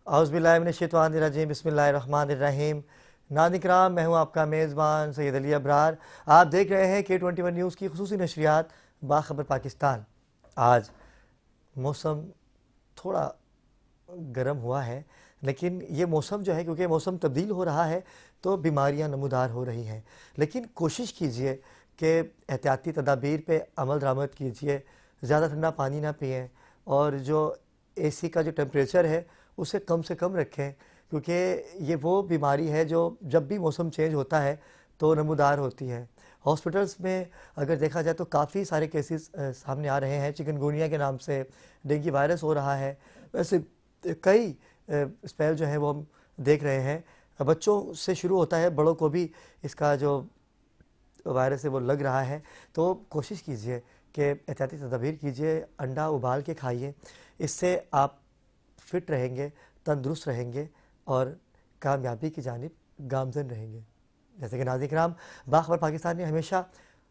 औज़ुबिल्लाहिमिनश्शैतानिर्रजीम बिस्मिल्लाहिर्रहमानिर्रहीम। नाज़रीन किराम, मैं हूँ आपका मेज़बान सैयद अली अबरार। आप देख रहे हैं K21 न्यूज़ की खुसूसी नशरियात बाखबर पाकिस्तान। आज मौसम थोड़ा गर्म हुआ है, लेकिन ये मौसम जो है, क्योंकि मौसम तब्दील हो रहा है तो बीमारियां नमूदार हो रही हैं। लेकिन कोशिश कीजिए कि एहतियाती तदाबीर पे अमल दरामद कीजिए, ज़्यादा ठंडा पानी ना पिएँ और जो एसी का जो टेम्परेचर है उसे कम से कम रखें, क्योंकि ये वो बीमारी है जो जब भी मौसम चेंज होता है तो नमूदार होती है। हॉस्पिटल्स में अगर देखा जाए तो काफ़ी सारे केसेस सामने आ रहे हैं। चिकनगुनिया के नाम से डेंगू वायरस हो रहा है। वैसे कई स्पेल जो है वो हम देख रहे हैं। बच्चों से शुरू होता है, बड़ों को भी इसका जो वायरस है वो लग रहा है। तो कोशिश कीजिए कि एहतियाती तदबीर कीजिए, अंडा उबाल के खाइए, इससे आप फिट रहेंगे, तंदुरुस्त रहेंगे और कामयाबी की जानिब गामज़न रहेंगे। जैसे कि नाज़रीन किराम, बाखबर पाकिस्तान ने हमेशा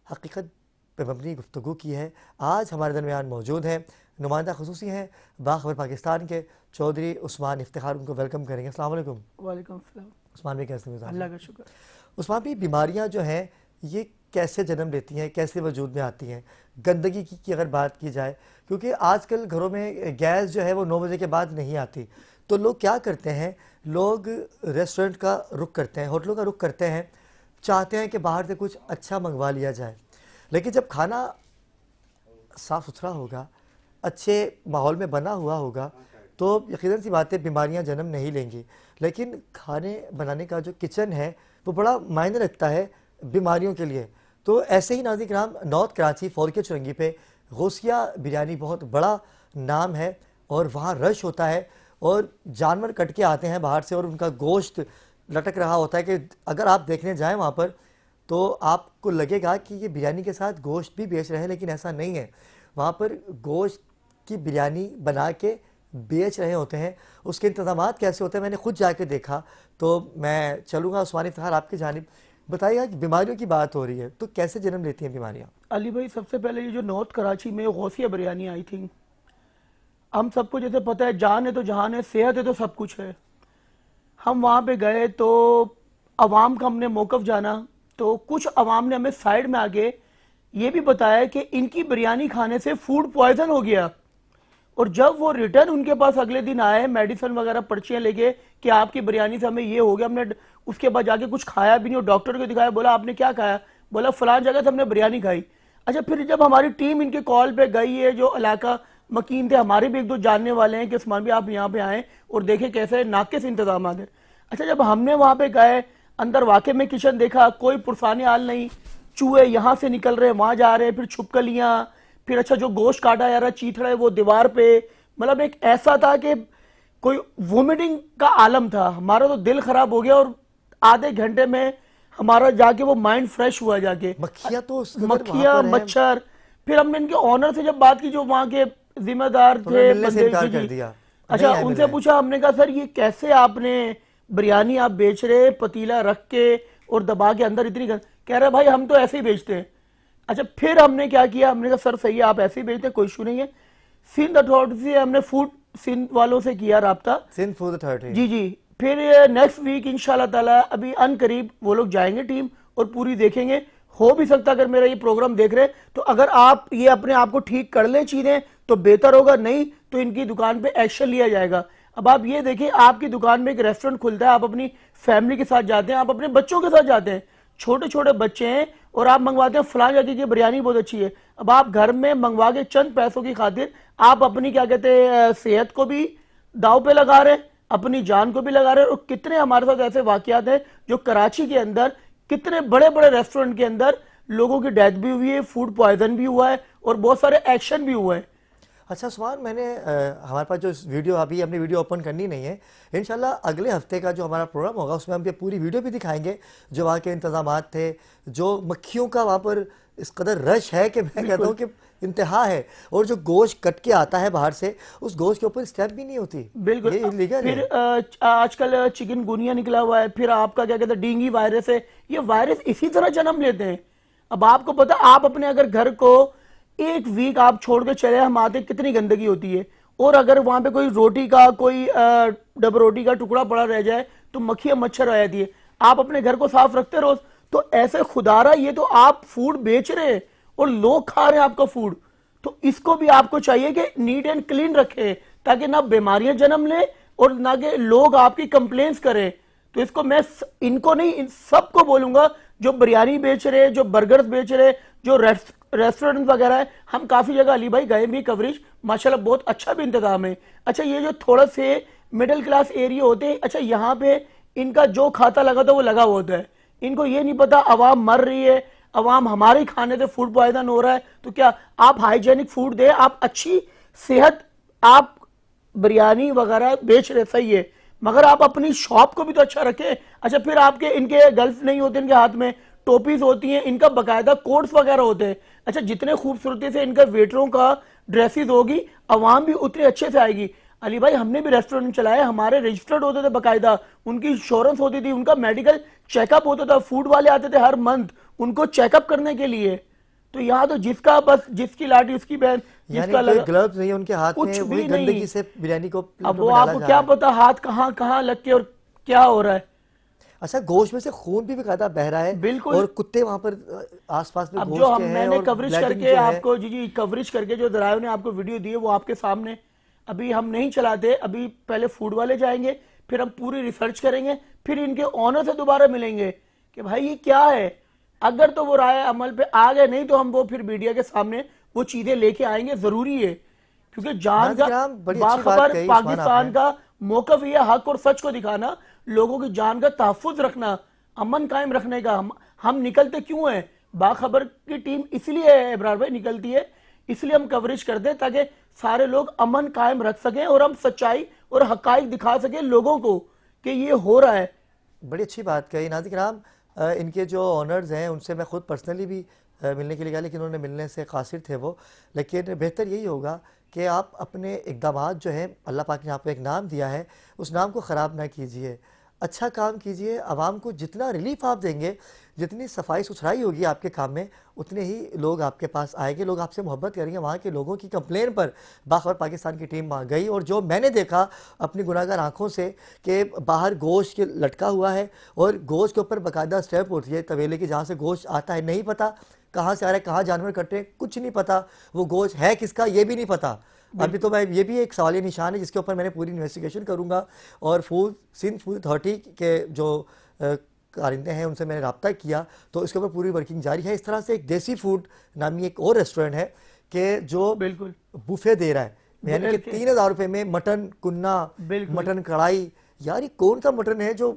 हकीकत पे मबनी गुफ्तगू की है। आज हमारे दरमियान मौजूद हैं नुमाइंदा खुसूसी हैं बाखबर पाकिस्तान के चौधरी उस्मान इफ्तिखार। उनको वेलकम करेंगे। अस्सलाम वालेकुम। वालेकुम सलाम। उस्मान भाई कैसे मिजाज? अल्लाह का शुक्र। उस्मान भाई, बीमारियां जो हैं ये कैसे जन्म लेती हैं, कैसे वजूद में आती हैं? गंदगी की अगर बात की जाए, क्योंकि आजकल घरों में गैस जो है वो 9 बजे के बाद नहीं आती, तो लोग क्या करते हैं, लोग रेस्टोरेंट का रुख करते हैं, होटलों का रुख करते हैं, चाहते हैं कि बाहर से कुछ अच्छा मंगवा लिया जाए। लेकिन जब खाना साफ़ सुथरा होगा, अच्छे माहौल में बना हुआ होगा, तो यकीनन सी बात है बीमारियां जन्म नहीं लेंगी। लेकिन खाने बनाने का जो किचन है वो बड़ा मायने रखता है बीमारियों के लिए। तो ऐसे ही नाज़रीन किराम, नॉर्थ कराची फौर के चुरंगी पे गौसिया बिरयानी बहुत बड़ा नाम है और वहाँ रश होता है और जानवर कट के आते हैं बाहर से और उनका गोश्त लटक रहा होता है कि अगर आप देखने जाएँ वहाँ पर तो आपको लगेगा कि ये बिरयानी के साथ गोश्त भी बेच रहे हैं, लेकिन ऐसा नहीं है। वहाँ पर गोश्त की बिरयानी बना के बेच रहे होते हैं। उसके इंतज़ामात कैसे होते हैं मैंने खुद जाके देखा। तो मैं चलूँगा उस्मान इफ्तिखार आपकी जानिब। बताइए कि बीमारियों की बात हो रही है तो कैसे जन्म लेती हैं बीमारियाँ? अली भाई, सबसे पहले ये जो नॉर्थ कराची में गौसिया बिरयानी आई थी, हम सबको जैसे पता है, जान है तो जहान है, सेहत है तो सब कुछ है। हम वहाँ पे गए तो अवाम का हमने मौकफ जाना, तो कुछ अवाम ने हमें साइड में आके ये भी बताया कि इनकी बिरयानी खाने से फूड पॉइजन हो गया। और जब वो रिटर्न उनके पास अगले दिन आए मेडिसिन वगैरह पर्चियां लेके कि आपकी बिरयानी से हमें ये हो गया, हमने उसके बाद जाके कुछ खाया भी नहीं और डॉक्टर को दिखाया, बोला आपने क्या खाया, बोला फलां जगह से हमने बिरयानी खाई। अच्छा, फिर जब हमारी टीम इनके कॉल पे गई है, जो इलाका मकीन थे, हमारे भी एक दो जानने वाले हैं कि उस्मान भी आप यहाँ पे आए और देखें कैसे नाकिस इंतजाम है। अच्छा, जब हमने वहां पे गए, अंदर वाकई में किचन देखा, कोई पुरसाने हाल नहीं, चूहे यहाँ से निकल रहे वहां जा रहे, फिर छुपकलियां, फिर अच्छा जो गोश्त काटा जा रहा चीथड़ा है वो दीवार पे, मतलब एक ऐसा था कि कोई वोमिटिंग का आलम था। हमारा तो दिल खराब हो गया और आधे घंटे में हमारा जाके वो माइंड फ्रेश हुआ जाके। मक्खियाँ तो मक्खियां, मच्छर। फिर हमने इनके ऑनर से जब बात की, जो वहां के जिम्मेदार थे मिलने से बंदे, इनकार जी कर जी, दिया, नहीं अच्छा आए उनसे मिलने। पूछा, हमने कहा सर ये कैसे आपने बिरयानी आप बेच रहे, पतीला रख के और दबा के अंदर इतनी कह रहे भाई हम तो ऐसे ही बेचते हैं। अच्छा, फिर हमने क्या किया, हमने कहा सर सही है आप ऐसे ही बेचते हैं, कोई इशू नहीं है। सिंध अथॉरिटी से हमने फूड सिंध वालों से किया राब्ता, सिंध फूड अथॉरिटी। जी जी। फिर नेक्स्ट वीक इंशाल्लाह ताला अभी अन करीब वो लोग जाएंगे टीम और पूरी देखेंगे। हो भी सकता अगर मेरा ये प्रोग्राम देख रहे हैं तो अगर आप ये अपने आप को ठीक कर ले चीजें तो बेहतर होगा, नहीं तो इनकी दुकान पे एक्शन लिया जाएगा। अब आप ये देखिए, आपकी दुकान में एक रेस्टोरेंट खुलता है, आप अपनी फैमिली के साथ जाते हैं, आप अपने बच्चों के साथ जाते हैं, छोटे छोटे बच्चे हैं और आप मंगवाते हैं फलां जगह की बिरयानी बहुत अच्छी है। अब आप घर में मंगवा के चंद पैसों की खातिर आप अपनी क्या कहते हैं सेहत को भी दाव पे लगा रहे हैं, अपनी जान को भी लगा रहे हैं। और कितने हमारे साथ ऐसे वाकयात हैं जो कराची के अंदर कितने बड़े बड़े रेस्टोरेंट के अंदर लोगों की डेथ भी हुई है, फूड पॉइजन भी हुआ है और बहुत सारे एक्शन भी हुए हैं। अच्छा उस्मान, मैंने हमारे पास जो वीडियो अभी हमने वीडियो ओपन करनी नहीं है, इंशाल्लाह अगले हफ्ते का जो हमारा प्रोग्राम होगा उसमें हम ये पूरी वीडियो भी दिखाएंगे, जो वहाँ के इंतजामात थे, जो मक्खियों का वहाँ पर इस कदर रश है कि मैं कहता हूँ कि इंतहा है। और जो गोश्त कट के आता है बाहर से, उस गोश्त के ऊपर स्टैम्प भी नहीं होती, बिल्कुल। ये इलीगल फिर है। आजकल चिकनगुनिया निकला हुआ है, फिर आपका क्या कहते हैं डेंगू वायरस है। ये वायरस इसी तरह जन्म लेते हैं। अब आपको पता, आप अपने अगर घर को एक वीक आप छोड़ के चले, हम आते कितनी गंदगी होती है और अगर वहां पे कोई रोटी का कोई डब रोटी का टुकड़ा पड़ा रह जाए तो मक्खियां मच्छर आ जाती है। आप अपने घर को साफ रखते रोज, तो ऐसे खुदारा ये तो आप फूड बेच रहे हैं और लोग खा रहे हैं आपका फूड, तो इसको भी आपको चाहिए कि नीट एंड क्लीन रखे, ताकि ना बीमारियां जन्म ले और ना कि लोग आपकी कंप्लेंट्स करें। तो इसको मैं इनको नहीं, इन सबको बोलूंगा जो बिरयानी बेच रहे, जो बर्गर्स बेच रहे, जो रेस्टोरेंट वगैरह है। हम काफी जगह अली भाई गए भी, कवरेज माशाल्लाह बहुत अच्छा भी इंतजाम है। अच्छा ये जो थोड़ा से मिडिल क्लास एरिया होते हैं, अच्छा यहाँ पे इनका जो खाता लगा था वो लगा हुआ होता है, इनको ये नहीं पता अवाम मर रही है, अवाम हमारे खाने से फूड पॉइजन हो रहा है। तो क्या आप हाइजेनिक फूड दे, आप अच्छी सेहत, आप बिरयानी वगैरह बेच रहे सही है, मगर आप अपनी शॉप को भी तो अच्छा रखें। अच्छा फिर आपके इनके गल्फ नहीं होते, इनके हाथ में टोपीज होती हैं, इनका बकायदा कोट्स वगैरह होते हैं। अच्छा जितने खूबसूरती से इनका वेटरों का ड्रेसेस होगी, अवाम भी उतनी अच्छे से आएगी। अली भाई हमने भी रेस्टोरेंट चलाए, हमारे रजिस्टर्ड होते थे बकायदा, उनकी इंश्योरेंस होती थी, उनका मेडिकल चेकअप होता था, फूड वाले आते थे हर मंथ उनको चेकअप करने के लिए। तो यहाँ तो जिसका बस जिसकी लाठी उसकी बहन, यानी जिसका कोई लगा ग्लव्स नहीं है उनके हाथ कुछ में, वही भी नहीं। गंदगी से बिरयानी को अब प्लेटों वो में डाला आपको जा क्या रहा है। पता हाथ कहाँ कहाँ लग के और क्या हो रहा है। अच्छा, गोश्त में से खून भी बकायदा बह रहा है बिल्कुल। और कुत्ते वहां पर आसपास में अब जो गोश्त हम के हैं मैंने और कवरेज ब्लीडिंग करके जो है। आपको, जी जी कवरेज करके जो दरायों ने आपको वीडियो दी है वो आपके सामने, अभी हम नहीं चलाते, अभी पहले फूड वाले जाएंगे, फिर हम पूरी रिसर्च करेंगे, फिर इनके ऑनर से दोबारा मिलेंगे कि भाई ये क्या है। अगर तो वो राय अमल पे आ गए, नहीं तो हम वो फिर मीडिया के सामने वो चीजें लेके आएंगे, जरूरी है, क्योंकि जान का नाज़िर, बड़ी अच्छी बात बाखबर कही उस्मान पाकिस्तान आपने। का मौकफ ये हक और सच को दिखाना, लोगों की जान का तहफुज रखना, अमन कायम रखने का। हम निकलते क्यों हैं, बाखबर की टीम इसलिए है इब्रार भाई निकलती है, इसलिए हम कवरेज करते हैं ताकि सारे लोग अमन कायम रख सकें और हम सच्चाई और हकाइक दिखा सकें लोगों को कि ये हो रहा है। बड़ी अच्छी बात कही नाज़िर। इनके जो ऑनर्स हैं उनसे मैं खुद पर्सनली भी मिलने के लिए गया, लेकिन उन्होंने मिलने से कासिर थे वो। लेकिन बेहतर यही होगा कि आप अपने इक़दामात जो हैं, अल्लाह पाक ने आपको एक नाम दिया है, उस नाम को ख़राब ना कीजिए, अच्छा काम कीजिए। आवाम को जितना रिलीफ आप देंगे, जितनी सफाई सुथराई होगी आपके काम में, उतने ही लोग आपके पास आएंगे, लोग आपसे मोहब्बत करेंगे। वहाँ के लोगों की कंप्लेन पर बाखबर पाकिस्तान की टीम वहाँ गई, और जो मैंने देखा अपनी गुनाहगार आंखों से कि बाहर गोश्त के लटका हुआ है और गोश्त के ऊपर बाकायदा स्टेप होती है तवेले की, जहाँ से गोश्त आता है नहीं पता कहाँ से आ रहा है, कहाँ जानवर कटे हैं, कुछ नहीं पता, वो गोश्त है किसका ये भी नहीं पता। अभी तो मैं, ये भी एक सवालिया निशान है जिसके ऊपर मैंने पूरी इन्वेस्टिगेशन करूंगा, और सिंध फूड अथॉरिटी के जो कारिंदे हैं उनसे मैंने रब्ता किया, तो इसके ऊपर पूरी वर्किंग जारी है। इस तरह से एक देसी फूड नामी एक और रेस्टोरेंट है कि जो बिल्कुल बुफे दे रहा है, यानी कि 3,000 रुपये में मटन कुन्ना, बिल्कुल मटन कढ़ाई। यार ये कौन सा मटन है जो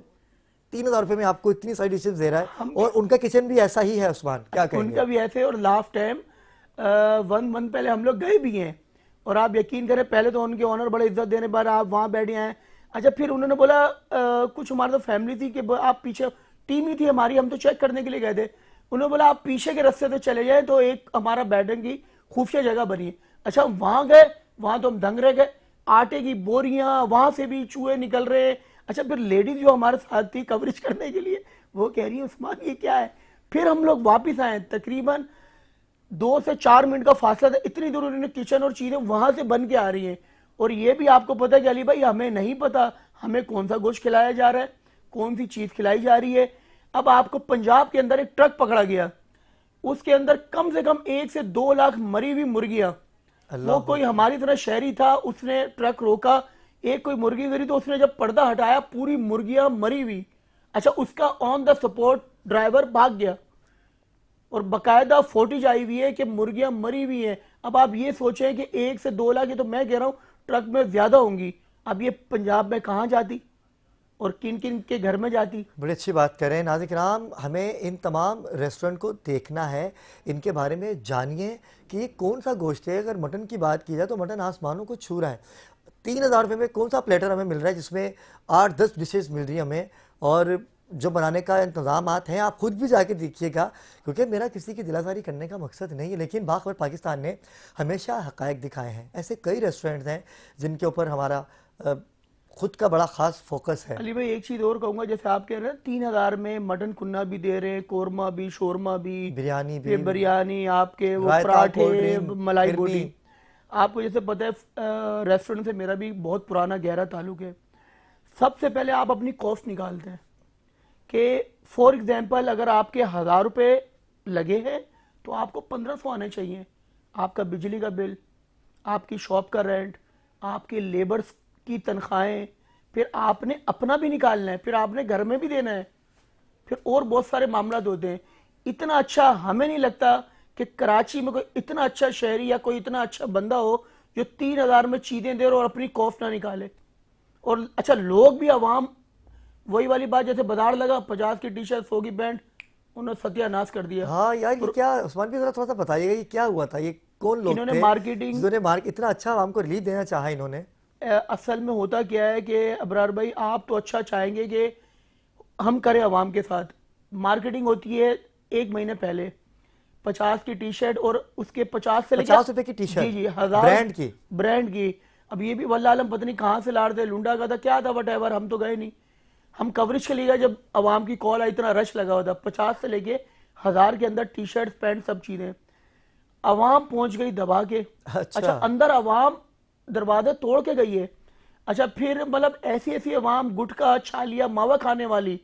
3,000 रुपये में आपको इतनी सारी डिशेज दे रहा है, और उनका किचन भी ऐसा ही है उस्मान, क्या कहेंगे? उनका भी ऐसे, और लास्ट टाइम 1 मंथ पहले हम लोग गए भी हैं, और आप यकीन करें पहले तो उनके ऑनर बड़े इज्जत देने पर आप वहाँ बैठे हैं। अच्छा फिर उन्होंने बोला कुछ हमारे तो फैमिली थी कि आप पीछे, टीम ही थी हमारी, हम तो चेक करने के लिए गए थे, उन्होंने बोला आप पीछे के रास्ते से चले जाए तो एक हमारा बैठने की खुफिया जगह बनी है। अच्छा वहां गए, वहां तो हम दंग रह गए, आटे की बोरियां, वहां से भी चूहे निकल रहे। अच्छा फिर लेडीज जो हमारे साथ थी कवरेज करने के लिए, वो कह रही है उस्मान ये क्या है। फिर हम लोग वापिस आए, तकरीबन 2 से 4 मिनट का फासला था, इतनी दूर उन्होंने किचन और चीजें वहां से बन के आ रही हैं। और ये भी आपको पता है कि अली भाई हमें नहीं पता हमें कौन सा गोश्त खिलाया जा रहा है, कौन सी चीज खिलाई जा रही है। अब आपको पंजाब के अंदर एक ट्रक पकड़ा गया, उसके अंदर कम से कम 1 से 2 लाख मरी हुई मुर्गियां। वो कोई हमारी तरह शहरी था, उसने ट्रक रोका, एक कोई मुर्गी गिरी तो उसने जब पर्दा हटाया पूरी मुर्गियां मरी हुई। अच्छा उसका ऑन द स्पॉट ड्राइवर भाग गया, और बकायदा फोटेज आई हुई है कि मुर्गियां मरी हुई हैं। अब आप ये सोचें कि 1 से 2 लाख, ये तो मैं कह रहा हूं ट्रक में ज्यादा होंगी। अब ये पंजाब में कहां जाती और किन किन के घर में जाती। बड़ी अच्छी बात करें नाज़िर किराम, हमें इन तमाम रेस्टोरेंट को देखना है, इनके बारे में जानिए कि ये कौन सा गोश्त है। अगर मटन की बात की जाए तो मटन आसमानों को छू रहा है। 3,000 रुपये में कौन सा प्लेटर हमें मिल रहा है जिसमें 8-10 डिशेज मिल रही है हमें, और जो बनाने का इंतजाम हैं आप खुद भी जाके देखिएगा, क्योंकि मेरा किसी की दिलासारी करने का मकसद नहीं है, लेकिन बाखबर पाकिस्तान ने हमेशा हकायक दिखाए हैं। ऐसे कई रेस्टोरेंट्स हैं जिनके ऊपर हमारा खुद का बड़ा खास फोकस है। अली भाई एक चीज और कहूंगा, जैसे आप कह रहे हैं 3,000 में मटन कुन्ना भी दे रहे हैं, कोरमा भी, शोरमा भी, बिरयानी ये भी, बिरयानी, आपके वो रायता, कोल्ड पराठे, ड्रिंक, मलाई फिरनी। बोटी। आपको जैसे पता है रेस्टोरेंट से मेरा भी बहुत पुराना गहरा ताल्लुक है। सबसे पहले आप अपनी कॉस्ट निकालते हैं कि फॉर एग्जांपल अगर आपके 1000 रुपये लगे हैं तो आपको 1500 आने चाहिए। आपका बिजली का बिल, आपकी शॉप का रेंट, आपके लेबर्स की तनख्वाहें, फिर आपने अपना भी निकालना है, फिर आपने घर में भी देना है, फिर और बहुत सारे मामला होते हैं। इतना अच्छा हमें नहीं लगता कि कराची में कोई इतना अच्छा शहरी या कोई इतना अच्छा बंदा हो जो 3000 में चीजें दे और अपनी कॉस्ट ना निकाले। और अच्छा लोग भी अवाम वही वाली बात, जैसे बाजार लगा 50 की टी शर्ट 100 की पैंट, उन्होंने सत्यानाश कर दिया। हाँ यार, ये और क्या उस्मान भी जरा थोड़ा सा बताइएगा, ये क्या हुआ था? ये कौन लोग इन्होंने थे मार्केटिंग जिन्होंने इतना अच्छा हमको रिलीफ देना चाहा इन्होंने? असल में होता क्या है कि अबरार भाई आप तो अच्छा चाहेंगे कि हम करें अवाम के साथ। मार्केटिंग होती है 1 महीने पहले 50 की टी शर्ट और उसके 50 से लेके 50 रुपए की टी जी शर्ट, जी 1000 ब्रांड की। ब्रांड की। अब ये भी वल्लाह आलम पता नहीं कहाँ से लाड़ थे, लुंडा का था क्या था, वट एवर, हम तो गए नहीं। हम कवरेज के लिए गए जब अवाम की कॉल आई, इतना रश लगा हुआ था। 50 से लेके 1000 के अंदर टी शर्ट पैंट सब चीजें। अवाम पहुंच गई दबा के। अच्छा अच्छा। अंदर अवाम दरवाजे तोड़ के गई है। अच्छा फिर मतलब ऐसी ऐसी अवाम गुटखा छालिया मावा खाने वाली,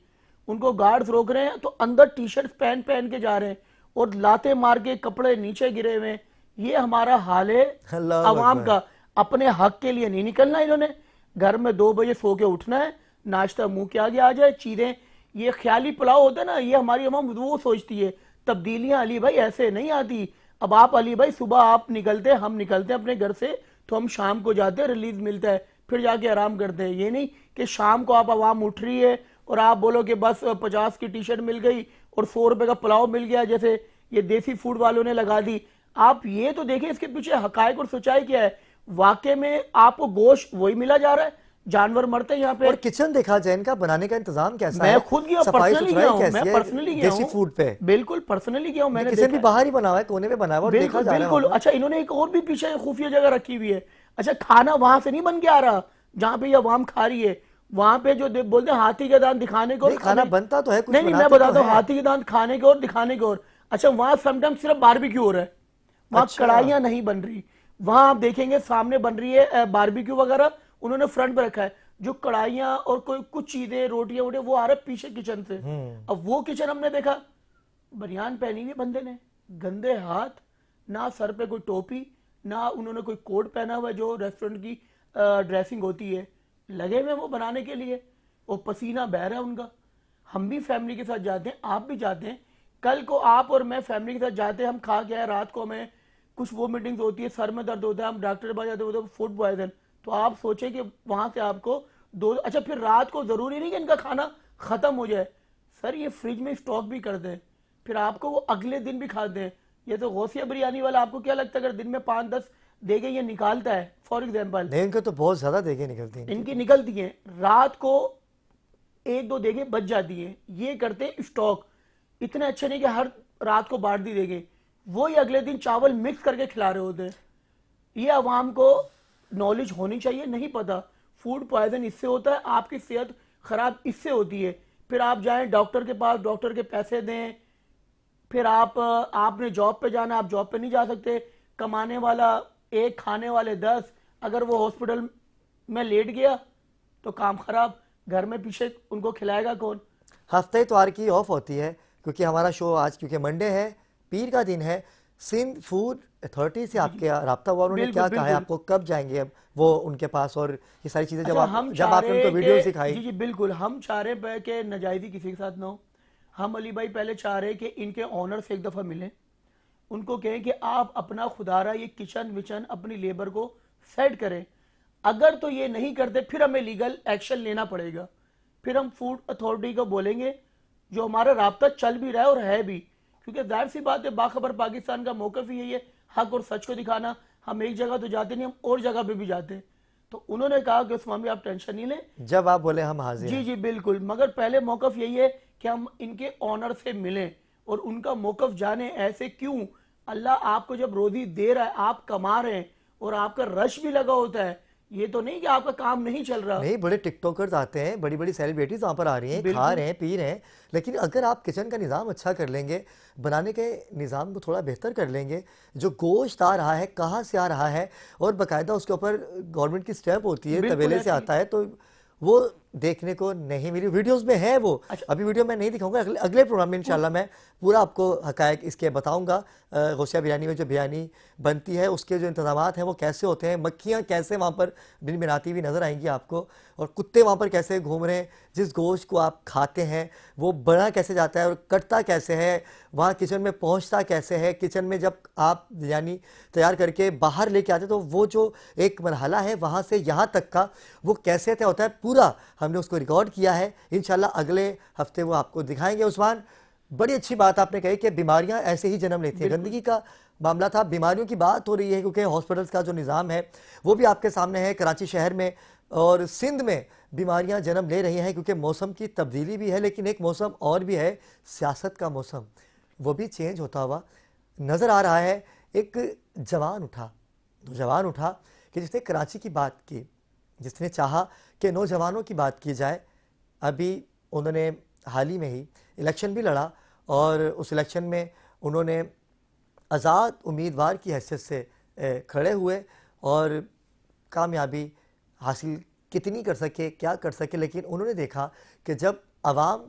उनको गार्ड्स रोक रहे हैं तो अंदर टी शर्ट पहन पहन के जा रहे हैं और लाते मार के कपड़े नीचे गिरे हुए हैं। ये हमारा हाल है अल्लाह अवाम अकबर। का। अपने हक के लिए नहीं निकलना इन्होंने, घर में 2 बजे सो के उठना है, नाश्ता मुंह के आगे आ जाए, चीजें ये ख्याली पुलाव होता है ना, ये हमारी अवाम वो सोचती है। तब्दीलियां अली भाई ऐसे नहीं आती। अब आप अली भाई सुबह आप निकलते हैं, हम निकलते हैं अपने घर से तो हम शाम को जाते हैं, रिलीज मिलता है, फिर जाके आराम करते हैं। ये नहीं कि शाम को आप अवाम उठ रही है और आप बोलो कि बस 50 की टी शर्ट मिल गई और 100 रुपए का पुलाव मिल गया, जैसे ये देसी फूड वालों ने लगा दी। आप ये तो देखिए इसके पीछे हकायक और सच्चाई क्या है। वाकई में आपको गोश्त वही मिला जा रहा है, जानवर मरते हैं यहाँ पे। और किचन देखा जाए इनका, बनाने का इंतजाम कैसा मैं है? खुद गया, सफाई पर्सनली गया सुथराई हूँ, मैं कैसी है पर्सनली गया देसी हूँ, फूड पे? बिल्कुल पर्सनली गया हूँ, मैंने किचन भी देखा है। बाहर ही बना हुआ है, कोने में बना हुआ है और देखा बिल्कुल जा रहा है बिल्कुल। वहाँ पर। अच्छा इन्होंने एक और भी पीछे खुफिया जगह रखी हुई है। अच्छा खाना वहां से नहीं बन के आ रहा जहां पे ये अवाम खा रही है, वहां पे जो बोलते हैं हाथी के दांत दिखाने को और नहीं, खाना बनता तो है, कुछ नहीं नहीं, मैं बनाते तो बताता हूँ है। हाथी के दांत खाने को और दिखाने को और। अच्छा वहां समटाइम सिर्फ बारबेक्यू हो रहा है, वहां अच्छा। कढ़ाइयां नहीं बन रही। वहां आप देखेंगे सामने बन रही है बारबेक्यू वगैरह, उन्होंने फ्रंट पे रखा है। जो कढ़ाइयां और कोई कुछ चीजें रोटियां वोटियां वो आ रहा है पीछे किचन से। अब वो किचन हमने देखा, बनियान पहनी हुई बंदे ने, गंदे हाथ, ना सर पे कोई टोपी, ना उन्होंने कोई कोट पहना हुआ है जो रेस्टोरेंट की ड्रेसिंग होती है, लगे हुए वो बनाने के लिए, वो पसीना बह रहा है उनका। हम भी फैमिली के साथ जाते हैं, आप भी जाते हैं, कल को आप और मैं फैमिली के साथ जाते हैं, हम खा के आए, रात को हमें कुछ वो मीटिंग्स होती है, सर में दर्द होता है, हम डॉक्टर के पास जाते हैं, फूड पॉइजन, तो आप सोचें कि वहां से आपको दो। अच्छा फिर रात को जरूरी नहीं कि इनका खाना खत्म हो जाए, सर ये फ्रिज में स्टॉक भी कर दें, फिर आपको वो अगले दिन भी खाते हैं। ये तो गौसिया बिरयानी वाला आपको क्या लगता है अगर दिन में 5-10 देगे ये निकालता है फॉर एग्जाम्पल, नहीं, इनके तो बहुत ज्यादा देगे निकलती हैं इनकी निकलती हैं, रात को 1-2 देगे बच जाती हैं। ये करते हैं स्टॉक, इतने अच्छे नहीं कि हर रात को बांट दी देगे, वो ही अगले दिन चावल मिक्स करके खिला रहे होते हैं। ये अवाम को नॉलेज होनी चाहिए, नहीं पता। फूड पॉइजन इससे होता है, आपकी सेहत खराब इससे होती है। फिर आप जाएं डॉक्टर के पास, डॉक्टर के पैसे दें, फिर आपने जॉब पे जाना, आप जॉब पे नहीं जा सकते, कमाने वाला 1 खाने वाले 10, अगर वो हॉस्पिटल में लेट गया तो काम खराब, घर में पीछे उनको खिलाएगा कौन? हफ्ते इतवार की ऑफ होती है क्योंकि हमारा शो आज क्योंकि मंडे है, पीर का दिन है। सिंध फूड अथॉरिटी से आपके राब्ता हुआ, उन्होंने बिल्कुल क्या कहा है बिल्कुल। आपको, कब जाएंगे अब वो उनके पास? और ये सारी चीजें अच्छा हम जब चाह आपने रहे उनको वीडियो कि दिखाई? जी जी बिल्कुल, हम चाह रहे पे कि नाजायजी किसी के साथ ना हो। हम अली भाई पहले चाह रहे कि इनके ऑनर से एक दफ़ा मिलें, उनको कहें कि आप अपना खुदारा ये किचन विचन अपनी लेबर को सेट करें। अगर तो ये नहीं करते फिर हमें लीगल एक्शन लेना पड़ेगा, फिर हम फूड अथॉरिटी को बोलेंगे, जो हमारा राब्ता चल भी रहा है और है भी, क्योंकि जाहिर सी बात है बाखबर पाकिस्तान का मौकफ ही यही है, हक और सच को दिखाना। हम एक जगह तो जाते नहीं, हम और जगह पे भी जाते हैं। तो उन्होंने कहा कि उस्मान भाई आप टेंशन नहीं लें, जब आप बोले हम हाजिर जी हैं। जी बिल्कुल, मगर पहले मौकफ यही है कि हम इनके ऑनर से मिलें और उनका मौकफ जाने ऐसे क्यों। अल्लाह आपको जब रोजी दे रहा है, आप कमा रहे हैं और आपका रश भी लगा होता है, ये तो नहीं कि आपका काम नहीं चल रहा। नहीं, बड़े टिकटॉकर्स आते हैं, बड़ी बड़ी सेलिब्रिटीज वहाँ पर आ रही हैं, खा बिल्कुल रहे हैं, पी रहे हैं, लेकिन अगर आप किचन का निज़ाम अच्छा कर लेंगे, बनाने के निज़ाम को थोड़ा बेहतर कर लेंगे, जो गोश्त आ रहा है कहाँ से आ रहा है और बाकायदा उसके ऊपर गवर्नमेंट की स्टैंप होती है, बिल्कुल तबेले से ऐसी। आता है, तो वो देखने को नहीं मिली। वीडियोस में है वो, अच्छा अभी वीडियो मैं नहीं दिखाऊंगा, अगले प्रोग्राम में उस इंशाल्लाह मैं पूरा आपको हकायक इसके बताऊंगा। गौसिया बिरयानी में जो बिरयानी बनती है उसके जो इंतजामात हैं वो कैसे होते हैं, मक्खियाँ कैसे वहाँ पर भिनभिनाती हुई नज़र आएंगी आपको, और कुत्ते वहाँ पर कैसे घूम रहे हैं, जिस गोश्त को आप खाते हैं वो बना कैसे जाता है और कटता कैसे है, वहाँ किचन में पहुँचता कैसे है, किचन में जब आप बिरयानी तैयार करके बाहर लेके आते तो वो जो एक मरहला है वहाँ से यहाँ तक का वो कैसे तय होता है, पूरा हमने उसको रिकॉर्ड किया है। इंशाल्लाह अगले हफ्ते वो आपको दिखाएंगे। उस्मान, बड़ी अच्छी बात आपने कही कि बीमारियां ऐसे ही जन्म लेती हैं, बिल्कुल गंदगी का मामला था, बीमारियों की बात हो रही है क्योंकि हॉस्पिटल्स का जो निज़ाम है वो भी आपके सामने है। कराची शहर में और सिंध में बीमारियां जन्म ले रही हैं क्योंकि मौसम की तब्दीली भी है, लेकिन एक मौसम और भी है, सियासत का मौसम, वो भी चेंज होता हुआ नज़र आ रहा है। एक जवान उठा कि जिसने कराची की बात की, जिसने चाहा कि नौजवानों की बात की जाए। अभी उन्होंने हाल ही में ही इलेक्शन भी लड़ा और उस इलेक्शन में उन्होंने आज़ाद उम्मीदवार की हैसियत से खड़े हुए और कामयाबी हासिल कितनी कर सके, क्या कर सके, लेकिन उन्होंने देखा कि जब आवाम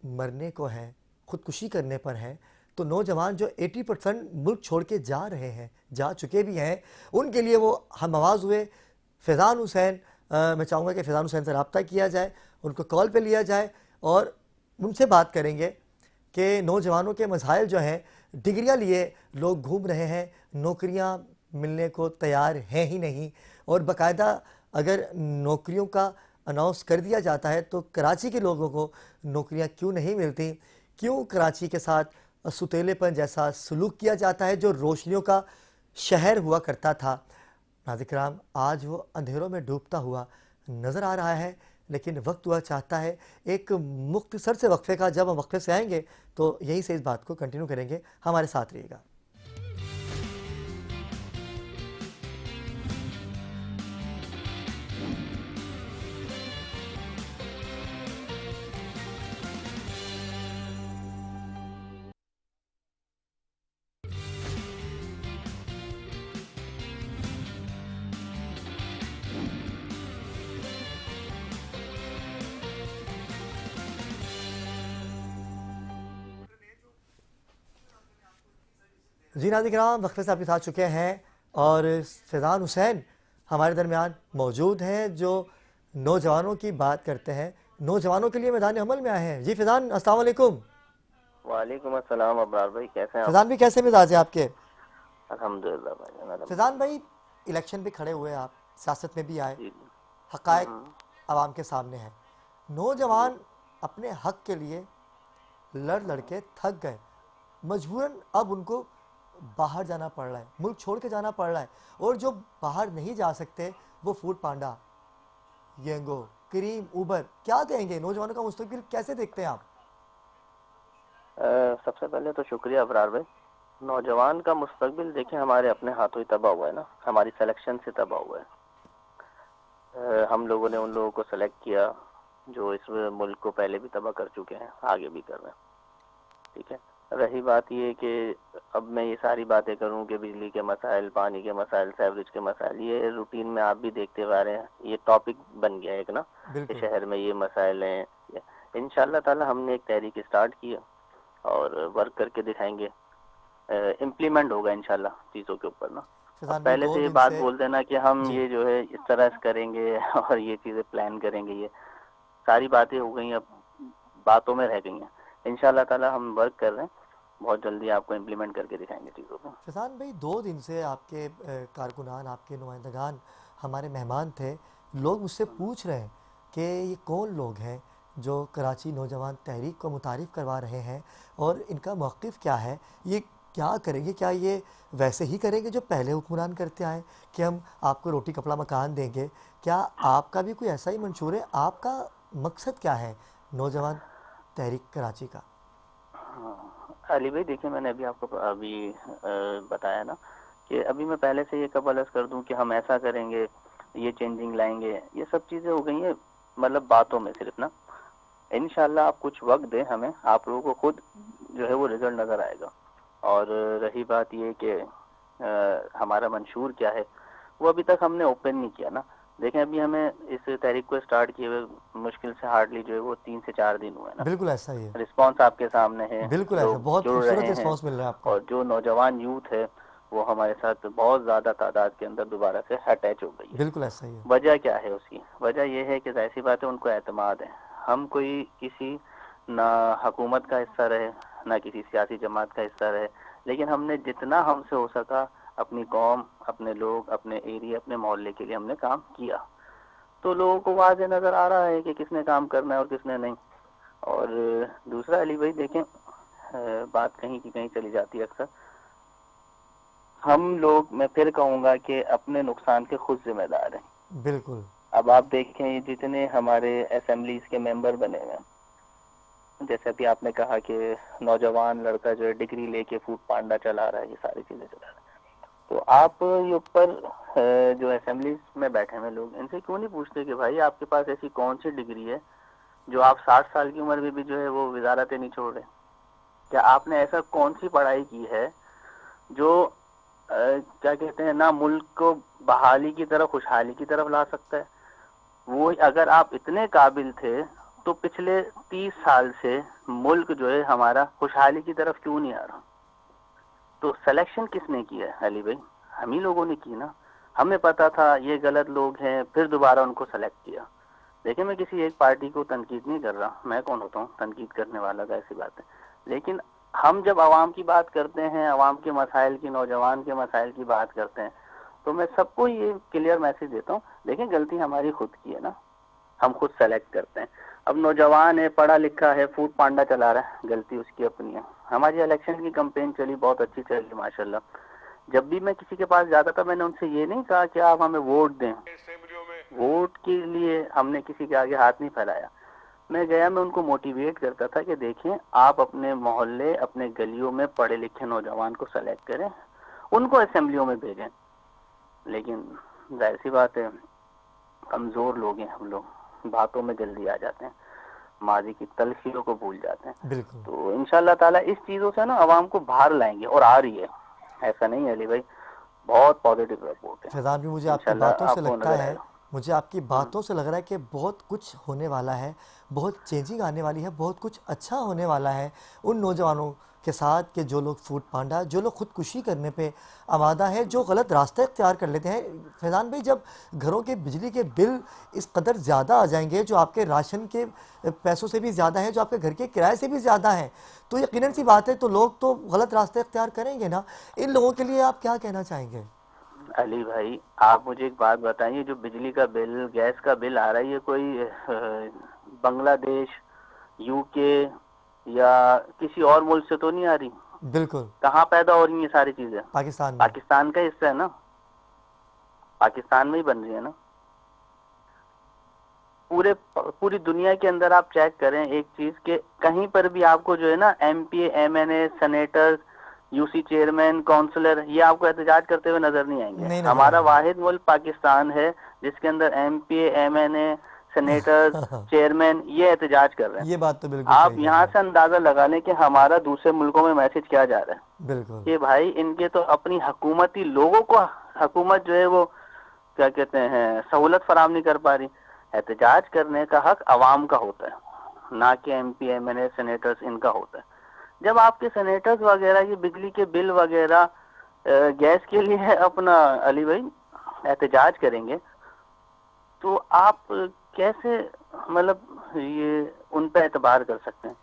मरने को है, ख़ुदकुशी करने पर है, तो नौजवान जो 80% मुल्क छोड़ के जा रहे हैं, जा चुके भी हैं, उनके लिए वो हम आवाज़ हुए। फैज़ान हुसैन, मैं चाहूँगा कि फैज़ान हुसैन से रब्ता किया जाए, उनको कॉल पे लिया जाए और उनसे बात करेंगे कि नौजवानों के मसाइल जो हैं, डिग्रियां लिए लोग घूम रहे हैं, नौकरियां मिलने को तैयार हैं ही नहीं, और बाकायदा अगर नौकरियों का अनाउंस कर दिया जाता है तो कराची के लोगों को नौकरियां क्यों नहीं मिलती, क्यों कराची के साथ सुतेलेपन जैसा सलूक किया जाता है जो रोशनियों का शहर हुआ करता था। नाज़िर-ए-किराम, आज वो अंधेरों में डूबता हुआ नज़र आ रहा है, लेकिन वक्त हुआ चाहता है एक मुख्तसर से वक्फे का। जब हम वक्फे से आएंगे तो यहीं से इस बात को कंटिन्यू करेंगे, हमारे साथ रहिएगा। जी नाज़िर-ए-किराम, वक्फे से आपके साथ चुके हैं और फैज़ान हुसैन हमारे दरमियान मौजूद हैं जो नौजवानों की बात करते हैं, नौजवानों के लिए मैदान अमल में आए हैं। जी फैज़ान, अस्सलाम वालेकुम। वालेकुम अस्सलाम अबरार भाई, कैसे हैं आप? फैज़ान भी कैसे मिजाज है आपके? अल्हम्दुलिल्लाह भाई, फैज़ान अल्हम्दुलिल्लाह। भाई, इलेक्शन पे खड़े हुए आप, सियासत में भी आए, जी जी। हक़ाइक़ हम्म। आवाम के सामने हैं। जी नौजवान अपने हक़ के लिए लड़ लड़ के थक गए, मजबूरन अब उनको बाहर जाना पड़ रहा है, मुल्क छोड़ के जाना पड़ रहा है, और जो बाहर नहीं जा सकते वो फूड पांडा, येंगो, करीम, उबर, क्या कहेंगे नौजवानों का मुस्तकबिल कैसे देखते हैं आप? सबसे पहले तो शुक्रिया अबरार भाई। नौजवान का मुस्तकबिल देखें, हमारे अपने हाथों ही तबाह हुआ है ना, हमारी सिलेक्शन से तबाह हुआ है। हम लोगों ने उन लोगों को सेलेक्ट किया जो इस मुल्क को पहले भी तबाह कर चुके हैं, आगे भी कर रहे हैं। ठीक है, रही बात ये कि अब मैं ये सारी बातें करूं कि बिजली के मसाइल, पानी के मसाइल, सेवरेज के मसाइल, ये रूटीन में आप भी देखते हुए आ रहे हैं, ये टॉपिक बन गया है एक ना, कि बिल्कुल। शहर में ये मसाइल हैं। इंशाल्लाह ताला हमने एक तहरीक स्टार्ट की है और वर्क करके दिखाएंगे, इम्प्लीमेंट होगा इंशाल्लाह चीज़ों के ऊपर ना। अब फैज़ान भाई, पहले दो से ये दिन बात से बोल देना कि हम जी ये जो है इस तरह से करेंगे और ये चीज़ें प्लान करेंगे, ये सारी बातें हो गई, अब बातों में रह गई हैं। इंशाल्लाह ताला हम वर्क कर रहे हैं, बहुत जल्दी आपको इम्प्लीमेंट करके दिखाएंगे चीज़ों को। फैज़ान भाई, 2 दिन से आपके कारकुनान, आपके नुमाइंदगान हमारे मेहमान थे। लोग मुझसे पूछ रहे हैं कि ये कौन लोग हैं जो कराची नौजवान तहरीक को मुतारिफ़ करवा रहे हैं और इनका मौक़िफ़ क्या है, ये क्या करेंगे, क्या ये वैसे ही करेंगे जो पहले हुक्मरान करते आए कि हम आपको रोटी कपड़ा मकान देंगे? क्या आपका भी कोई ऐसा ही मंशूर है? आपका मकसद क्या है नौजवान तहरीक कराची का? हाँ, अली भाई देखिए, मैंने अभी आपको अभी बताया ना कि अभी मैं पहले से ये कबलस कर दूं कि हम ऐसा करेंगे, ये चेंजिंग लाएंगे, ये सब चीज़ें हो गई हैं मतलब बातों में सिर्फ ना। इंशाल्लाह आप कुछ वक्त दें हमें, आप लोगों को खुद जो है वो रिजल्ट नज़र आएगा। और रही बात ये कि हमारा मंशूर क्या है, वो अभी तक हमने ओपन नहीं किया ना। देखें अभी हमें इस तहरीक को स्टार्ट किए हुए मुश्किल से हार्डली जो है वो 3 से 4 दिन हुए ना। बिल्कुल ऐसा ही है, रिस्पांस आपके सामने है, बिल्कुल ऐसा, लोग बहुत जुड़ खूबसूरत रहे हैं, रिस्पॉन्स मिल रहा है आपको। और जो नौजवान यूथ है वो हमारे साथ बहुत ज़्यादा तादाद के अंदर दोबारा से अटैच हो गई है। बिल्कुल ऐसा ही है। वजह क्या है उसकी? वजह यह है कि जाहिर सी बात है उनको एतमाद है। हम कोई किसी ना हुकूमत का हिस्सा रहे ना किसी सियासी जमात का हिस्सा रहे, लेकिन हमने जितना हमसे हो सका अपनी कौम, अपने लोग, अपने एरिया, अपने मोहल्ले के लिए हमने काम किया। तो लोगों को वाज़े नज़र आ रहा है कि किसने काम करना है और किसने नहीं। और दूसरा अली भाई देखें, बात कहीं की कहीं चली जाती है अक्सर। हम लोग, मैं फिर कहूँगा कि अपने नुकसान के खुद जिम्मेदार हैं। बिल्कुल। अब आप देखें जितने हमारे असेंबलीज के मेंबर बने हुए हैं, जैसे अभी आपने कहा कि नौजवान लड़का जो है डिग्री लेके फूड पांडा चला रहा है, ये सारी चीजें चला रहा है, तो आप ये ऊपर जो असेंबलीज में बैठे हुए लोग, इनसे क्यों नहीं पूछते कि भाई आपके पास ऐसी कौन सी डिग्री है जो आप 60 साल की उम्र में भी जो है वो वजारतें नहीं छोड़ रहे? क्या आपने ऐसा कौन सी पढ़ाई की है जो क्या कहते हैं ना, मुल्क को बहाली की तरफ, खुशहाली की तरफ ला सकता है? वो अगर आप इतने काबिल थे तो पिछले 30 साल से मुल्क जो है हमारा खुशहाली की तरफ क्यों नहीं आ रहा? तो सिलेक्शन किसने किया है अली भाई? हम ही लोगों ने की ना। हमें पता था ये गलत लोग हैं, फिर दोबारा उनको सेलेक्ट किया। देखिए मैं किसी एक पार्टी को तनकीद नहीं कर रहा, मैं कौन होता हूँ तनकीद करने वाला का, ऐसी बात है। लेकिन हम जब आवाम की बात करते हैं, आवाम के मसाइल की, नौजवान के मसाइल की बात करते हैं, तो मैं सबको ये क्लियर मैसेज देता हूँ, देखें गलती हमारी खुद की है ना, हम खुद सेलेक्ट करते हैं। अब नौजवान है, पढ़ा लिखा है, फूड पांडा चला रहा है, गलती उसकी अपनी है। हमारी इलेक्शन की कैंपेन चली, बहुत अच्छी चली माशाल्लाह। जब भी मैं किसी के पास जाता था मैंने उनसे ये नहीं कहा कि आप हमें वोट दें, वोट के लिए हमने किसी के आगे हाथ नहीं फैलाया। मैं गया, मैं उनको मोटिवेट करता था कि देखें आप अपने मोहल्ले, अपने गलियों में पढ़े लिखे नौजवान को सेलेक्ट करें, उनको असेंबलियों में भेजें। लेकिन जाहिर सी बात है कमजोर लोग हैं हम लोग, बातों में जल्दी आ जाते हैं, माजी की तलखियों को भूल जाते हैं। बिल्कुल। तो इंशाल्लाह ताला इस चीजों से ना आवाम को बाहर लाएंगे, और आ रही है, ऐसा नहीं है अली भाई, बहुत पॉजिटिव रिपोर्ट है। फैजान भी, मुझे आपकी इंशाल्लाह बातों से आपको लगता नजर है, आएगा। मुझे आपकी बातों से लग रहा है कि बहुत कुछ होने वाला है, बहुत चेंजिंग आने वाली है, बहुत कुछ अच्छा होने वाला है उन नौजवानों के साथ कि जो लोग फूड पांडा, जो लोग खुदकुशी करने पे आमादा है, जो गलत रास्ते इख्तियार कर लेते हैं। फैजान भाई, जब घरों के बिजली के बिल इस कदर ज़्यादा आ जाएंगे, जो आपके राशन के पैसों से भी ज़्यादा है, जो आपके घर के किराए से भी ज़्यादा है, तो यकीनन सी बात है तो लोग तो गलत रास्ते इख्तियार करेंगे ना। इन लोगों के लिए आप क्या कहना चाहेंगे? अली भाई आप मुझे एक बात बताइए, जो बिजली का बिल, गैस का बिल आ रहा है, ये कोई बांग्लादेश, यूके या किसी और मुल्क से तो नहीं आ रही? बिल्कुल। कहाँ पैदा हो रही है सारी चीजें? पाकिस्तान में। पाकिस्तान का हिस्सा है ना, पाकिस्तान में ही बन रही है ना। पूरी दुनिया के अंदर आप चेक करें एक चीज के, कहीं पर भी आपको जो है ना MP, MNA, senator, UC chairman, councillor, ये आपको एहतजाज करते हुए नजर नहीं आएंगे। नहीं नजर हमारा आएंगे। वाहिद मुल्क पाकिस्तान है जिसके अंदर एमपी, एमएनए, सेनेटर, चेयरमैन ये एहतजाज कर रहे हैं। ये बात तो बिल्कुल आप सही यहाँ है। से अंदाजा लगा लें कि हमारा दूसरे मुल्कों में मैसेज क्या जा रहा है बिल्कुल। कि भाई इनके तो अपनी हुकूमती लोगों को, हुकूमत जो है वो क्या कहते हैं सहूलत फराम नहीं कर पा रही। एहतजाज करने का हक अवाम का होता है, ना कि एमपी, एमएनए, सेनेटर्स इनका होता है। जब आपके सेनेटर्स वगैरह ये बिजली के बिल वगैरह, गैस के लिए अपना अली भाई एहतजाज करेंगे, तो आप कैसे मतलब ये उन पे एतबार कर सकते हैं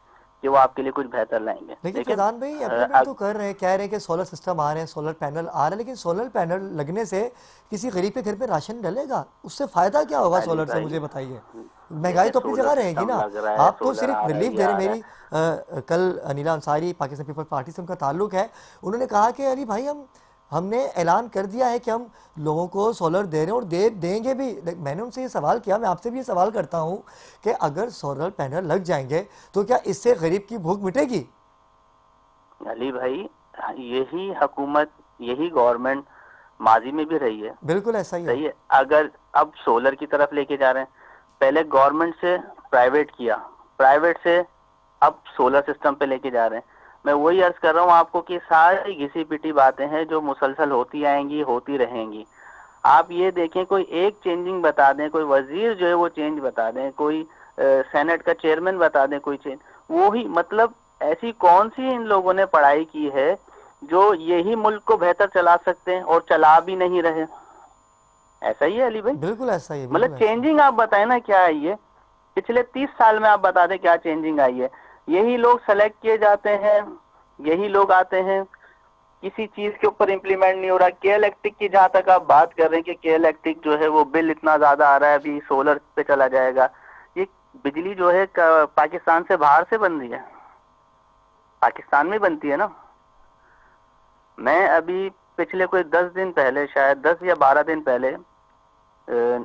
कि वो आपके लिए कुछ बेहतर लाएंगे? लेकिन फैजान भाई इम्प्लीमेंट तो कर रहे हैं, कह रहे हैं कि सोलर सिस्टम आ रहे हैं, सोलर पैनल आ रहे हैं, लेकिन सोलर पैनल लगने से किसी गरीब के घर पे राशन डलेगा? उससे फायदा क्या होगा सोलर से, मुझे बताइए। महंगाई तो अपनी जगह रहेगी ना। आप तो सिर्फ रिलीफ दे रहे हैं। मेरी कल अनिला अंसारी, पाकिस्तान पीपल्स पार्टी से उनका ताल्लुक है, उन्होंने कहा कि अली भाई हमने ऐलान कर दिया है कि हम लोगों को सोलर दे रहे हैं और देंगे भी। मैंने उनसे ये सवाल किया, मैं आपसे भी ये सवाल करता हूँ कि अगर सोलर पैनल लग जाएंगे तो क्या इससे गरीब की भूख मिटेगी? अली भाई यही हुकूमत, यही गवर्नमेंट माजी में भी रही है। बिल्कुल ऐसा ही है। सही है। अगर अब सोलर की तरफ लेके जा रहे हैं, पहले गवर्नमेंट से प्राइवेट किया, प्राइवेट से अब सोलर सिस्टम पे लेके जा रहे हैं। मैं वही अर्ज कर रहा हूँ आपको कि सारी घिसी पिटी बातें हैं जो मुसलसल होती आएंगी, होती रहेंगी। आप ये देखें, कोई एक चेंजिंग बता दें, कोई वजीर जो है वो चेंज बता दें, कोई सेनेट का चेयरमैन बता दें, कोई चेंज, वो ही मतलब ऐसी कौन सी इन लोगों ने पढ़ाई की है जो यही मुल्क को बेहतर चला सकते हैं और चला भी नहीं रहे। ऐसा ही है अली भाई। बिल्कुल ऐसा ही है, मतलब बिल्कुल ऐसा ही है। चेंजिंग आप बताएं ना क्या आई है पिछले 30 साल में, आप बता दें क्या चेंजिंग आई है। यही लोग सेलेक्ट किए जाते हैं, यही लोग आते हैं, किसी चीज के ऊपर इम्प्लीमेंट नहीं हो रहा। के इलेक्ट्रिक की जहां तक आप बात कर रहे हैं कि के इलेक्ट्रिक जो है वो बिल इतना ज्यादा आ रहा है, अभी सोलर पे चला जाएगा। ये बिजली जो है पाकिस्तान से बाहर से बन रही है, पाकिस्तान में बनती है ना। मैं अभी पिछले कोई 10 दिन पहले, शायद 10 या 12 दिन पहले,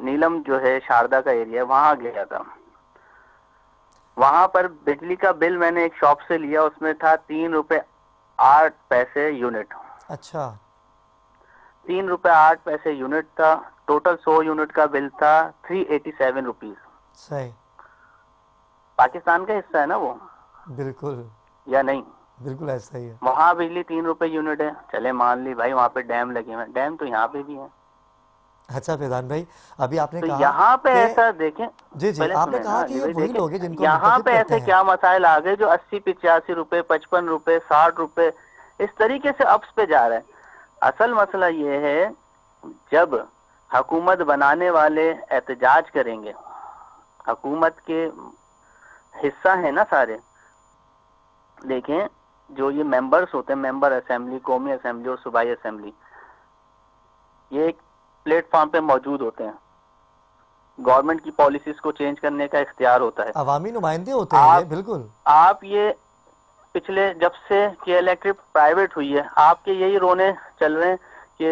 नीलम जो है शारदा का एरिया, वहां गया था। वहां पर बिजली का बिल मैंने एक शॉप से लिया, उसमें था 3 रुपए 8 पैसे यूनिट। अच्छा, 3 रुपए 8 पैसे यूनिट था। टोटल 100 यूनिट का बिल था 387 रुपीज। सही, पाकिस्तान का हिस्सा है ना वो, बिल्कुल या नहीं? बिल्कुल ऐसा ही है। वहां बिजली 3 रुपए यूनिट है। चले मान ली भाई वहां पे डैम लगे हुए हैं, डैम तो यहाँ पे भी है। अच्छा फैजान भाई, अभी आपने तो कहा यहाँ पे कि ऐसा देखें, जी जी, पहले आपने सुने कहा ना कि अली ये भाई, वही लोग हैं देखें जिनको यहाँ मुंतखब पे करते ऐसे हैं। क्या मसाइल आ गए जो 80 85 रुपए, 55 रुपए, 60 रुपए इस तरीके से अप्स पे जा रहे हैं। असल मसला ये है, जब हुकूमत बनाने वाले एहतजाज करेंगे, हुकूमत के हिस्सा है ना सारे। देखें, जो ये मेंबर्स होते हैं, मेंबर असेंबली, कौमी असेंबली और सूबाई असेंबली, ये एक प्लेटफॉर्म पे मौजूद होते हैं। गवर्नमेंट की पॉलिसीज को चेंज करने का इख्तियार होता है। अवामी नुमाइंदे होते हैं ये, बिल्कुल। आप ये पिछले जब से कि इलेक्ट्रिक प्राइवेट हुई है, आपके यही रोने चल रहे हैं कि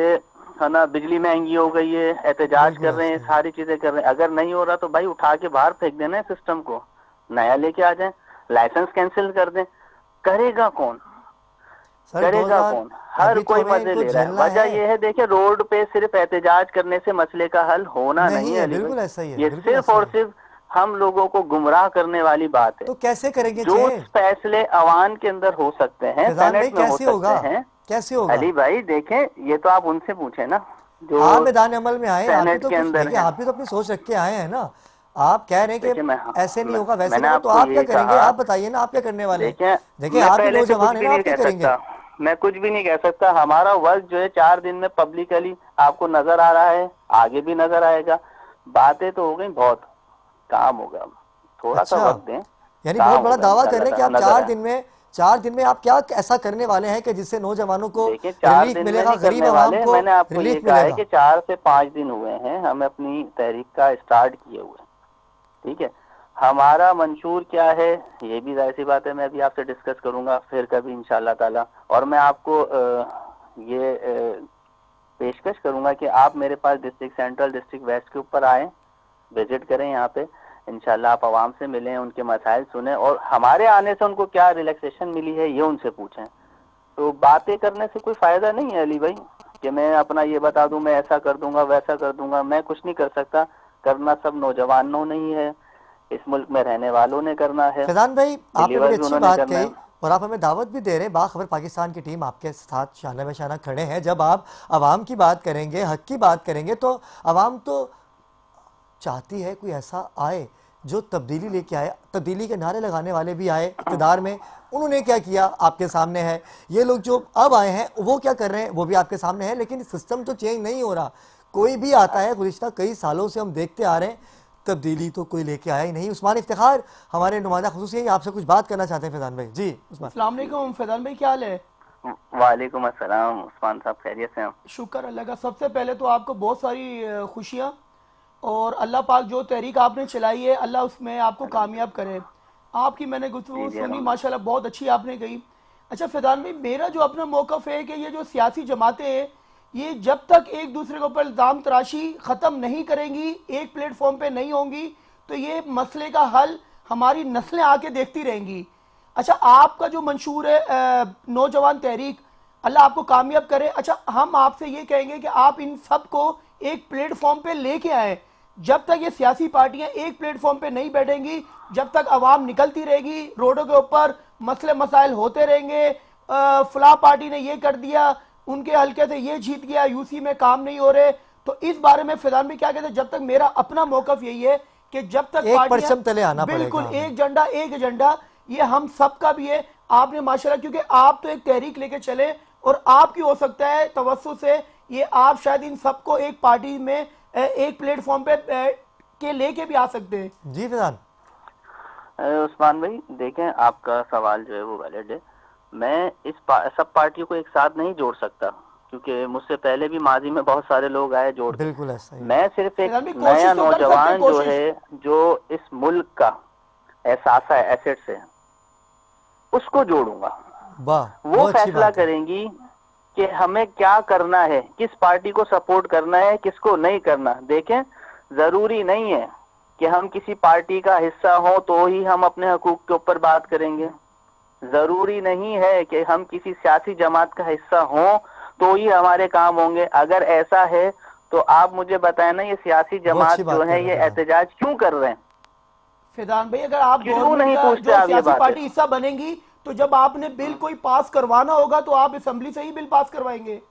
है ना बिजली महंगी हो गई है, एहतजाज बिल्कुल कर रहे हैं, ऐसा ही है। सारी चीजें कर रहे हैं। अगर नहीं हो रहा तो भाई उठा के बाहर फेंक देना है सिस्टम को, नया लेके आ जाए, लाइसेंस कैंसिल कर दें। करेगा कौन? सर करेगा 2000 कौन? हर अभी तो कोई हमें मजे इनको ले रहा है। झेलना वजह है। यह है, देखिए, रोड पे सिर्फ एहतजाज करने से मसले का हल होना नहीं नहीं है है, अली भाई। बिल्कुल ऐसा ही है, ये बिल्कुल सिर्फ ऐसा ही और है। सिर्फ हम लोगों को गुमराह करने वाली बात है। तो कैसे करेंगे जो चेंज फैसले अवान के अंदर हो सकते हैं, फैजान भाई? सेनेट में हो कैसे होगा, सकते हैं। कैसे होगा? अली भाई देखें, ये तो आप उनसे पूछे ना जो आप मैदान अमल में आए, आप भी सेनेट तो के कुछ अंदर देखिए, हैं। आप भी तो अपनी सोच रख के आए हैं ना। आप कह रहे हैं देखिए, कि ऐसे नहीं होगा, वैसे मैंने नहीं होगा, तो आपको आप क्या ये करेंगे? कहा। आप बताइए ना, आप क्या करने वाले हैं? देखिए, देखिए मैं आप भी पहले से कुछ नौजवान है भी ना, नहीं आप क्या कह करेंगे? सकता, मैं कुछ भी नहीं कह सकता। हमारा वर्क जो है 4 दिन में पब्लिकली आपको नजर आ रहा है, आगे भी नजर आएगा। बातें तो हो गई बहुत, काम होगा, थोड़ा सा अच्छा, वक्त दें, यानी बहुत काम बड़ा होगा दावा कर रहे इंशाल्लाह हैं कि ताला, आप नजर आए। 4 दिन में आप क्या ऐसा करने वाले हैं कि जिससे नौजवानों को देखिए, 4 रिलीफ दिन में मिलेगा, नहीं गरीब करने आवाम वाले। को मैंने आपको ये रिलीफ कहा है मिलेगा? कि 4 से 5 दिन हुए हैं हमें अपनी तहरीक का स्टार्ट किए हुए। ठीक है, हमारा मंशूर क्या है ये भी जाहिर सी बात है, मैं भी आपसे डिस्कस करूंगा फिर कभी इंशाल्लाह ताला। और मैं आपको ये पेशकश करूंगा कि आप मेरे पास डिस्ट्रिक्ट सेंट्रल, डिस्ट्रिक्ट वेस्ट के ऊपर आए, विजिट करें यहाँ पे। इंशाल्लाह आप आवाम से मिलें, उनके मसाइल सुने, और हमारे आने से उनको क्या रिलैक्सेशन मिली है ये उनसे पूछें। तो बातें करने से कोई फायदा नहीं है अली भाई, कि मैं अपना ये बता दूं, मैं ऐसा कर दूंगा, वैसा कर दूंगा। मैं कुछ नहीं कर सकता, करना सब नौजवानों ने ही है, इस मुल्क में रहने वालों ने करना है, फैजान भाई, आपने डिलीवर बड़ी भी अच्छी उन्होंने बात करना कही है। और आप हमें दावत भी दे रहे हैं। बाखबर पाकिस्तान की टीम आपके साथ शाना में शाना खड़े हैं। जब आप आवाम की बात करेंगे, हक की बात करेंगे, तो आवाम तो चाहती है कोई ऐसा आए जो तब्दीली लेके आए। तब्दीली के नारे लगाने वाले भी आए इक़्तिदार में, उन्होंने क्या किया आपके सामने है। ये लोग जो अब आए हैं वो क्या कर रहे हैं वो भी आपके सामने है। लेकिन सिस्टम तो चेंज नहीं हो रहा। कोई भी आता है, गुज़िश्ता कई सालों से हम देखते आ रहे हैं, तब्दीली तो कोई लेके आया ही नहीं। उस्मान इफ्तिखार हमारे नुमाइंदा खुसूसी हैं, आपसे कुछ बात करना चाहते हैं फैजान भाई। जी उस्मान। अस्सलाम वालेकुम फैजान भाई, क्या हाल है? वालेकुम अस्सलाम उस्मान साहब, खैरियत से हैं? शुक्र अल्लाह का। सबसे पहले तो आपको बहुत सारी खुशियाँ, और अल्लाह पाक जो तहरीक आपने चलाई है अल्लाह उसमें आपको कामयाब करे। आपकी मैंने जी गुफ्तगू जी, सुनी, माशाल्लाह बहुत अच्छी आपने कही। अच्छा फैजान भाई, मेरा जो अपना मौक़िफ़ है कि ये जो सियासी जमातें हैं, ये जब तक एक दूसरे के ऊपर इल्ज़ाम तराशी ख़त्म नहीं करेंगी, एक प्लेटफॉर्म पे नहीं होंगी, तो ये मसले का हल हमारी नस्लें आके देखती रहेंगी। अच्छा, आपका जो मंशूर है नौजवान तहरीक, अल्लाह आपको कामयाब करे। अच्छा, हम आपसे ये कहेंगे कि आप इन सब को एक प्लेटफॉर्म पे लेके आए। जब तक ये सियासी पार्टियां एक प्लेटफॉर्म पे नहीं बैठेंगी, जब तक आवाम निकलती रहेगी रोडों के ऊपर, मसले मसाइल होते रहेंगे, फला पार्टी ने ये कर दिया, उनके हल्के से ये जीत गया, यूसी में काम नहीं हो रहे। तो इस बारे में फैजान भी क्या कहते हैं, जब तक मेरा अपना मौकफ यही है कि जब तक एक परचम तले आना बिल्कुल पड़ेगा। एक झंडा एक एजेंडा, ये हम सबका भी है। आपने माशाल्लाह, क्योंकि आप तो एक तहरीक लेके चले और आपकी हो सकता है तवज्जो से ये आप शायद इन सबको एक पार्टी में एक प्लेटफॉर्म पे के लेके भी आ सकते हैं। जी फैजान। उस्मान भाई देखें, आपका सवाल जो है वो वैलिड है। मैं इस सब पार्टियों को एक साथ नहीं जोड़ सकता, क्योंकि मुझसे पहले भी माजी में बहुत सारे लोग आए जोड़ के। बिल्कुल ऐसा ही। मैं सिर्फ एक फिलहाल भी कोशिश नया तो कर सकते हैं, नौजवान जो कोशिश। है, जो इस मुल्क का एहसास है, एसेट्स है, उसको जोड़ूंगा। वाह, वो बहुत अच्छी फैसला बात है। करेंगी कि हमें क्या करना है, किस पार्टी को सपोर्ट करना है, किसको नहीं करना। देखें, जरूरी नहीं है कि हम किसी पार्टी का हिस्सा हो तो ही हम अपने हकूक के ऊपर बात करेंगे। जरूरी नहीं है कि हम किसी सियासी जमात का हिस्सा हो तो ही हमारे काम होंगे। अगर ऐसा है तो आप मुझे बताएं ना, ये सियासी जमात अच्छी बात जो कर है रहे ये हैं आप। एहतजाज क्यों कर रहे हैं? फैजान भाई, अगर आप क्यों गवर्नमेंट नहीं का पूछते जो आप ये सियासी बातें? पार्टी हिस्सा बनेंगी, तो जब आपने बिल कोई पास करवाना होगा तो आप असेंबली से ही बिल पास करवाएंगे।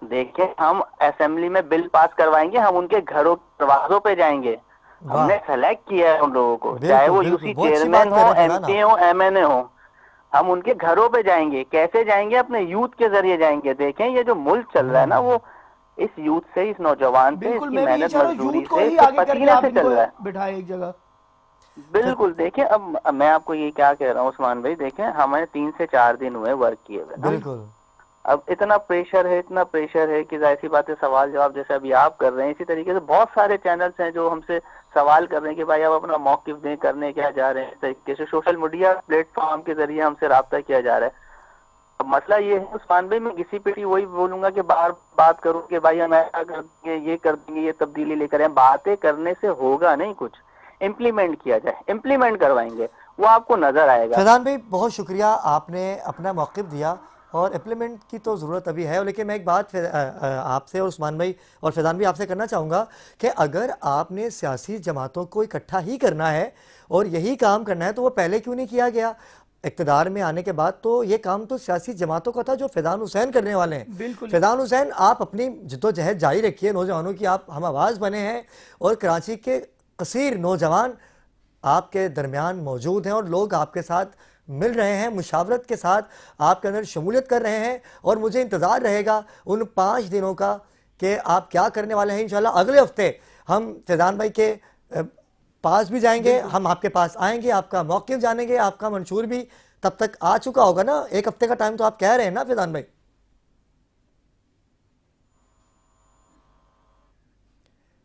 देखें, हम असेंबली में बिल पास करवाएंगे, हम उनके घरों दरवाजों पे जाएंगे। वाह, हमने सेलेक्ट किया है उन लोगों को, बिल्कुल, चाहे वो बिल्कुल, यूसी बहुत अच्छी चेयरमैन बात हो, कर रहे हैं फैजान एमपी आप। हो, एमएनए हो। हम उनके घरों पे जाएंगे। कैसे जाएंगे? अपने यूथ के जरिए जाएंगे। देखें, ये जो मुल्क चल रहा है ना, वो इस यूथ से, इस नौजवान से, बिल्कुल, इसकी मैं भी ये मेहनत चाह रहा हूँ मजदूरी यूथ को से, ही इसके आगे करके पसीने आप से चल इनको रहा है। बिठाए एक जगह। बिल्कुल। देखें, अब मैं आपको ये क्या कह रहा हूँ उस्मान भाई, देखें, हमें 3 से 4 दिन हुए वर्क किए हुए ना। बिल्कुल। अब इतना प्रेशर है, इतना प्रेशर है कि जाहिर सी बात है, सवाल जवाब जैसे अभी आप कर रहे हैं, इसी तरीके से बहुत सारे चैनल्स हैं जो हमसे सवाल कर रहे हैं कि भाई आप अपना मौकिफ दें, करने क्या जा रहे हैं। इस तरीके से सोशल मीडिया प्लेटफॉर्म के जरिए हमसे रब्ता किया जा रहा है। अब मसला ये है उस्मान भाई, मैं किसी पे भी वही बोलूंगा कि बार बात करूं कि भाई हम ऐसा कर देंगे, ये कर देंगे, ये तब्दीली लेकर आए। बातें करने से होगा नहीं कुछ, इम्प्लीमेंट किया जाए, इम्प्लीमेंट करवाएंगे, वो आपको नजर आएगा। फैजान भाई, बहुत शुक्रिया, आपने अपना मौक़िफ़ दिया और इम्प्लीमेंट की तो ज़रूरत अभी है। लेकिन मैं एक बात आपसे और उस्मान भाई और फैजान भी आपसे करना चाहूँगा कि अगर आपने सियासी जमातों को इकट्ठा ही करना है और यही काम करना है तो वो पहले क्यों नहीं किया गया? इक़्तिदार में आने के बाद तो ये काम तो सियासी जमातों का था जो फैज़ान हुसैन करने वाले हैं। बिल्कुल। फैज़ान हुसैन, आप अपनी जद्दोजहद जारी रखिए, नौजवानों की आप हम आवाज़ बने हैं और कराची के कसीर नौजवान आपके दरमियान मौजूद हैं और लोग आपके साथ मिल रहे हैं, मुशावरत के साथ आपके अंदर शमूलियत कर रहे हैं। और मुझे इंतज़ार रहेगा उन 5 दिनों का कि आप क्या करने वाले हैं। इंशाल्लाह अगले हफ्ते हम फैज़ान भाई के पास भी जाएंगे, हम आपके पास आएंगे, आपका मौक़िफ़ जानेंगे, आपका मंशूर भी तब तक आ चुका होगा ना। 1 हफ्ते का टाइम तो आप कह रहे हैं ना फैज़ान भाई?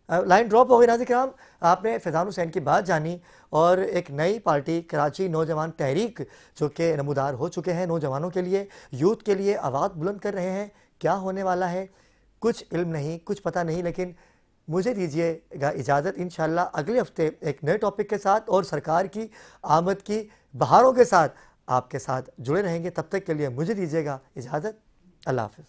लाइन ड्रॉप हो गई। नाज़रीन किराम, आपने फैज़ान हुसैन की बात जानी और एक नई पार्टी कराची नौजवान तहरीक जो कि नमूदार हो चुके हैं, नौजवानों के लिए, यूथ के लिए आवाज़ बुलंद कर रहे हैं। क्या होने वाला है कुछ इल्म नहीं, कुछ पता नहीं, लेकिन मुझे दीजिएगा इजाज़त। इंशाअल्लाह अगले हफ्ते एक नए टॉपिक के साथ और सरकार की आमद की बहारों के साथ आपके साथ जुड़े रहेंगे। तब तक के लिए मुझे दीजिएगा इजाज़त। अल्लाह हाफ़िज़।